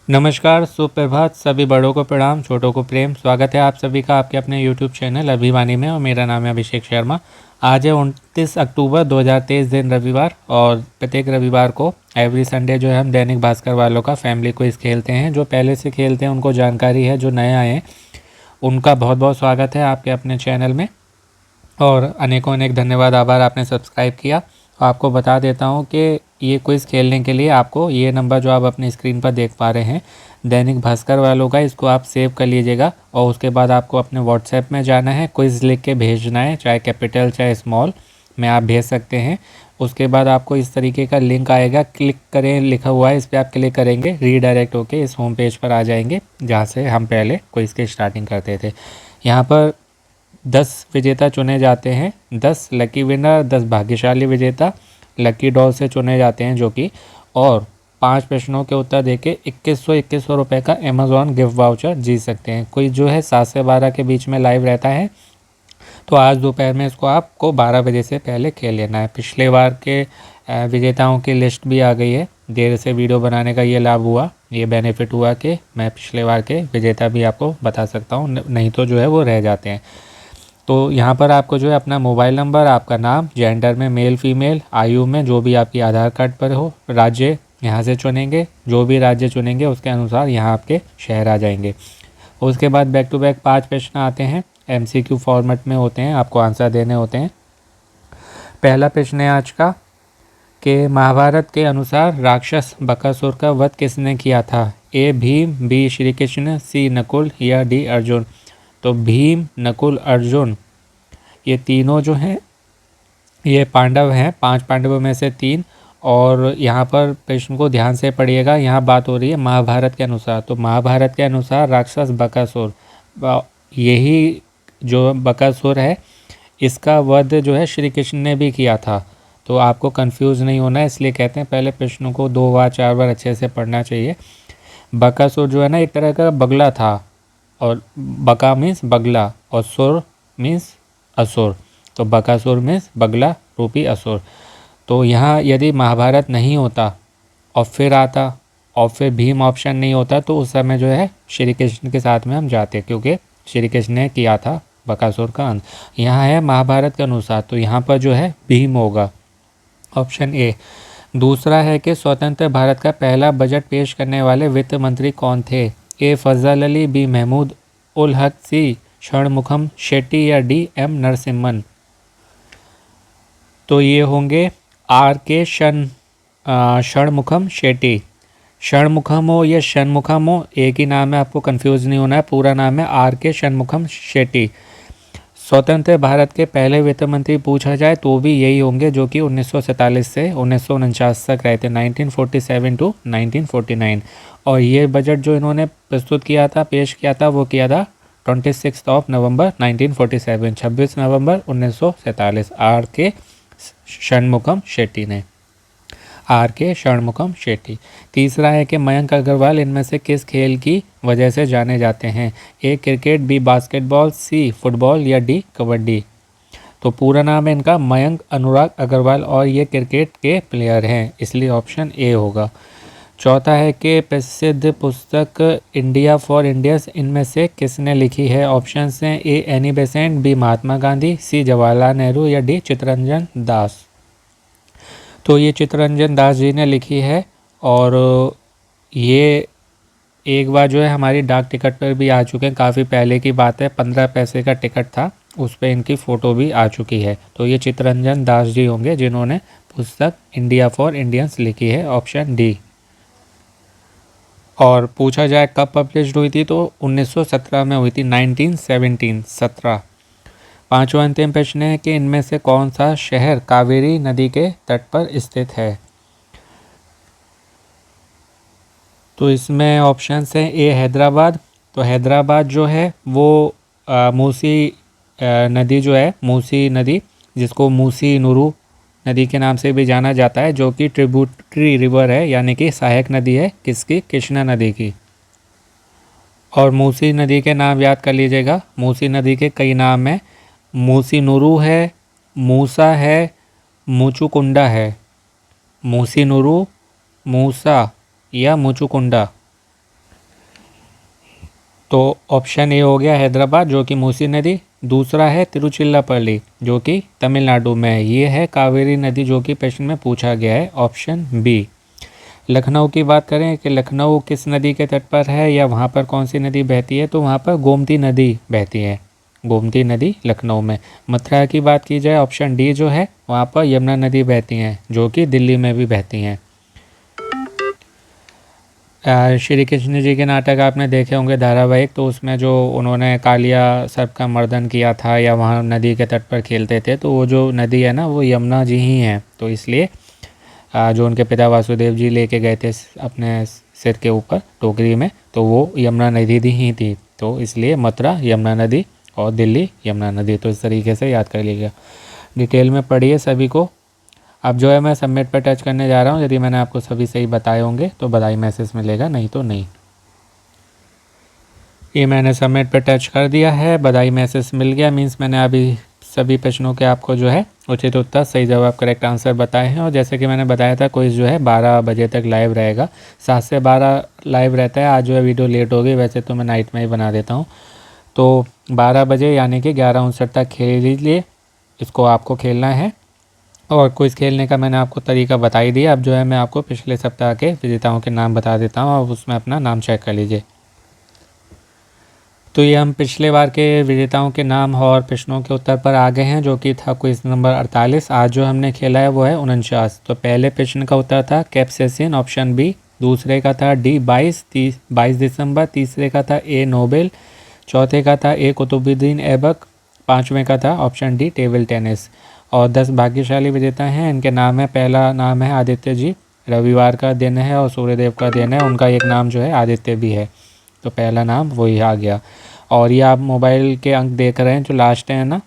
नमस्कार, सुप्रभात। सभी बड़ों को प्रणाम, छोटों को प्रेम। स्वागत है आप सभी का आपके अपने यूट्यूब चैनल अभिवानी में और मेरा नाम है अभिषेक शर्मा। आज है 29 अक्टूबर 2023 दिन रविवार और प्रत्येक रविवार को एवरी संडे जो है हम दैनिक भास्कर वालों का फैमिली क्विज खेलते हैं। जो पहले से खेलते हैं उनको जानकारी है, जो नए आए हैं उनका बहुत बहुत स्वागत है आपके अपने चैनल में और अनेकों अनेक धन्यवाद, आभार आपने सब्सक्राइब किया। आपको बता देता हूँ कि ये क्विज़ खेलने के लिए आपको ये नंबर जो आप अपनी स्क्रीन पर देख पा रहे हैं दैनिक भास्कर वालों का, इसको आप सेव कर लीजिएगा और उसके बाद आपको अपने व्हाट्सएप में जाना है, क्विज़ लिख के भेजना है, चाहे कैपिटल चाहे स्मॉल में आप भेज सकते हैं। उसके बाद आपको इस तरीके का लिंक आएगा, क्लिक करें लिखा हुआ है, इस पर आप क्लिक करेंगे, रीडायरेक्ट होके इस होम पेज पर आ जाएंगे जहाँ से हम पहले क्विज़ की स्टार्टिंग करते थे। यहाँ पर 10 विजेता चुने जाते हैं, 10 लकी विनर, 10 भाग्यशाली विजेता लकी ड्रॉ से चुने जाते हैं जो कि, और 5 प्रश्नों के उत्तर देके 2100 रुपये का अमेज़ॉन गिफ्ट वाउचर जीत सकते हैं। कोई जो है 7 से 12 के बीच में लाइव रहता है, तो आज दोपहर में इसको आपको 12 बजे से पहले खेल लेना है। पिछले बार के विजेताओं की लिस्ट भी आ गई है। देर से वीडियो बनाने का ये लाभ हुआ, ये बेनिफिट हुआ कि मैं पिछले बार के विजेता भी आपको बता सकता हूँ, नहीं तो जो है वो रह जाते हैं। तो यहाँ पर आपको जो है अपना मोबाइल नंबर, आपका नाम, जेंडर में मेल फीमेल, आयु में जो भी आपकी आधार कार्ड पर हो, राज्य यहाँ से चुनेंगे, जो भी राज्य चुनेंगे उसके अनुसार यहाँ आपके शहर आ जाएंगे। उसके बाद बैक टू बैक 5 प्रश्न आते हैं, MCQ फॉर्मेट में होते हैं, आपको आंसर देने होते हैं। पहला प्रश्न है आज का कि महाभारत के अनुसार राक्षस बकासुर का वध किसने किया था? A Bhim, B Shri Krishna, C Nakul या D अर्जुन। तो भीम, नकुल, अर्जुन ये तीनों जो हैं ये पांडव हैं, 5 पांडवों में से 3। और यहाँ पर प्रश्न को ध्यान से पढ़िएगा, यहाँ बात हो रही है महाभारत के अनुसार। तो महाभारत के अनुसार राक्षस बकासुर, यही जो बकासुर है इसका वध जो है श्री कृष्ण ने भी किया था। तो आपको कंफ्यूज नहीं होना है, इसलिए कहते हैं पहले प्रश्नों को 2 बार 4 बार अच्छे से पढ़ना चाहिए। बकासुर जो है ना एक तरह का बगला था, और बका मीन्स बगला और सुर मीन्स असुर, तो बकासुर मीन्स बगला रूपी असुर। तो यहाँ यदि महाभारत नहीं होता और फिर आता और फिर भीम ऑप्शन नहीं होता तो उस समय जो है श्री कृष्ण के साथ में हम जाते, क्योंकि श्री कृष्ण ने किया था बकासुर का अंत। यहाँ है महाभारत के अनुसार, तो यहाँ पर जो है भीम होगा, ऑप्शन ए। दूसरा है कि स्वतंत्र भारत का पहला बजट पेश करने वाले वित्त मंत्री कौन थे? ए फजल अली, बी महमूद उल हक, सी षणमुखम शेट्टी या डी एम नरसिम्हन। तो ये होंगे आर के षणमुखम शेट्टी। षणमुखम हो या षणमुखम हो, एक ही नाम है, आपको कंफ्यूज नहीं होना है, पूरा नाम है आर के षणमुखम शेट्टी। स्वतंत्र भारत के पहले वित्त मंत्री पूछा जाए तो भी यही होंगे, जो कि 1947 से 1949 तक रहे थे, 1947 टू 1949। और ये बजट जो इन्होंने प्रस्तुत किया था, पेश किया था, वो किया था 26 नवंबर 1947, 26 नवंबर 1947, आर के षणमुखम शेट्टी ने, आर के षणमुखम शेट्टी। तीसरा है कि मयंक अग्रवाल इनमें से किस खेल की वजह से जाने जाते हैं? A cricket, B basketball, C football या डी कबड्डी। तो पूरा नाम है इनका मयंक अनुराग अग्रवाल और ये क्रिकेट के प्लेयर हैं, इसलिए ऑप्शन ए होगा। चौथा है कि प्रसिद्ध पुस्तक इंडिया फॉर इंडियंस इनमें से किसने लिखी है? ऑप्शन हैं ए Annie Besant, B Mahatma Gandhi, सी जवाहरलाल नेहरू या डी चित्तरंजन दास। तो ये चित्तरंजन दास जी ने लिखी है और ये एक बार जो है हमारी डाक टिकट पर भी आ चुके हैं, काफ़ी पहले की बात है, 15 पैसे का टिकट था, उस पर इनकी फ़ोटो भी आ चुकी है। तो ये चित्तरंजन दास जी होंगे जिन्होंने पुस्तक इंडिया फॉर इंडियंस लिखी है, ऑप्शन डी। और पूछा जाए कब पब्लिश्ड हुई थी, तो 1917 में हुई थी, 1917। पांचवा अंतिम प्रश्न है कि इनमें से कौन सा शहर कावेरी नदी के तट पर स्थित है? तो इसमें ऑप्शन हैं ए हैदराबाद। तो हैदराबाद जो है वो मूसी नदी जो है, मूसी नदी जिसको मूसी नुरू नदी के नाम से भी जाना जाता है, जो कि ट्रिब्यूटरी रिवर है, यानी कि सहायक नदी है किसकी? कृष्णा नदी की। और मूसी नदी के नाम याद कर लीजिएगा, मूसी नदी के कई नाम हैं, मूसी नुरू है, मूसा है, मुचुकुंडा है। मूसी नुरू, मूसा या मुचुकुंडा। तो ऑप्शन ए हो गया हैदराबाद जो कि मूसी नदी, दूसरा है तिरुचिल्लापल्ली जो कि तमिलनाडु में है, ये है कावेरी नदी जो कि प्रश्न में पूछा गया है, ऑप्शन बी। लखनऊ की बात करें कि लखनऊ किस नदी के तट पर है या वहाँ पर कौन सी नदी बहती है, तो वहाँ पर गोमती नदी बहती है, गोमती नदी लखनऊ में। मथुरा की बात की जाए, ऑप्शन डी जो है वहाँ पर यमुना नदी बहती हैं जो कि दिल्ली में भी बहती हैं। श्री कृष्ण जी के नाटक आपने देखे होंगे धारावाहिक, तो उसमें जो उन्होंने कालिया सर्प का मर्दन किया था या वहाँ नदी के तट पर खेलते थे, तो वो जो नदी है ना वो यमुना जी ही है। तो इसलिए जो उनके पिता वासुदेव जी लेके गए थे अपने सिर के ऊपर टोकरी में, तो वो यमुना नदी ही थी। तो इसलिए मथुरा यमुना नदी और दिल्ली यमुना नदी। तो इस तरीके से याद कर लीजिएगा, डिटेल में पढ़िए सभी को। अब जो है मैं सबमिट पर टच करने जा रहा हूँ, यदि मैंने आपको सभी सही बताए होंगे तो बधाई मैसेज मिलेगा, नहीं तो नहीं। ये मैंने सबमिट पर टच कर दिया है, बधाई मैसेज मिल गया, मीन्स मैंने अभी सभी प्रश्नों के आपको जो है उचित उत्तर सही जवाब करेक्ट आंसर बताए हैं। और जैसे कि मैंने बताया था क्विज जो है 12 बजे तक लाइव रहेगा, 7 से 12 लाइव रहता है। आज जो है वीडियो लेट हो गई, वैसे तो मैं नाइट में ही बना देता हूँ। तो 12 बजे यानी कि 11:59 तक खेल लीजिए, इसको आपको खेलना है। और क्विज खेलने का मैंने आपको तरीका बता ही दिया। अब जो है मैं आपको पिछले सप्ताह के विजेताओं के नाम बता देता हूँ और उसमें अपना नाम चेक कर लीजिए। तो ये हम पिछले बार के विजेताओं के नाम और प्रश्नों के उत्तर पर आ गए हैं, जो कि था क्विज नंबर 48। आज जो हमने खेला है वो है 49। तो पहले प्रश्न का उत्तर था कैप्सेसिन, ऑप्शन बी। दूसरे का था डी 22 दिसंबर। तीसरे का था ए नोबेल। चौथे का था ए कुतुबुद्दीन ऐबक। पाँचवें का था ऑप्शन डी टेबल टेनिस। और 10 भाग्यशाली विजेता हैं, इनके नाम है, पहला नाम है आदित्य जी, रविवार का दिन है और सूर्यदेव का दिन है, उनका एक नाम जो है आदित्य भी है, तो पहला नाम वही आ गया। और ये आप मोबाइल के अंक देख रहे हैं जो लास्ट हैं ना,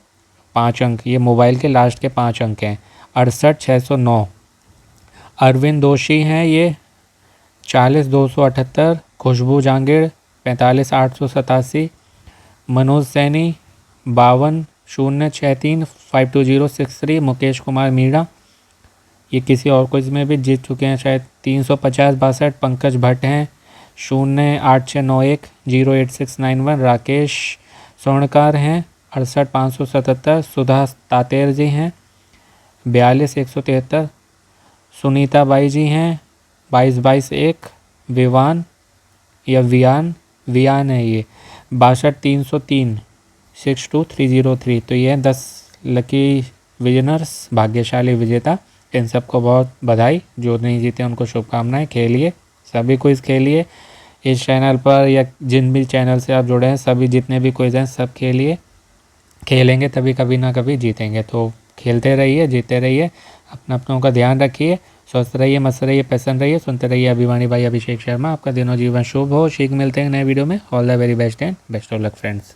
5 अंक, ये मोबाइल के लास्ट के 5 अंक हैं, 68,609। अरविंद दोषी हैं ये, 40,278। खुशबू जांगिड़ 45,887। मनोज सैनी 52,063 52063। मुकेश कुमार मीणा, ये किसी और क्विज में भी जीत चुके हैं शायद, 350 62। पंकज भट्ट हैं 08691 राकेश स्वर्णकार हैं 68,577। सुधा तातेर जी हैं 42,173। सुनीता बाई जी हैं 22,22,1। विवान या वियान है ये 62,303 62,303। तो ये 10 लकी विनर्स, भाग्यशाली विजेता, इन सबको बहुत बधाई। जो नहीं जीते उनको शुभकामनाएं। खेलिए, सभी क्विज खेलिए इस चैनल पर या जिन भी चैनल से आप जुड़े हैं, सभी जितने भी क्विज हैं सब खेलिए, खेलेंगे तभी कभी ना कभी जीतेंगे। तो खेलते रहिए, जीते रहिए, अपना अपनों का ध्यान रखिए, स्वस्थ रहिए, मस्त रहिए, प्रसन्न रहिए, सुनते रहिए अभिमानी भाई अभिषेक शर्मा। आपका दिनों जीवन शुभ हो। शीघ्र मिलते हैं नए वीडियो में। All the very best and best of luck friends.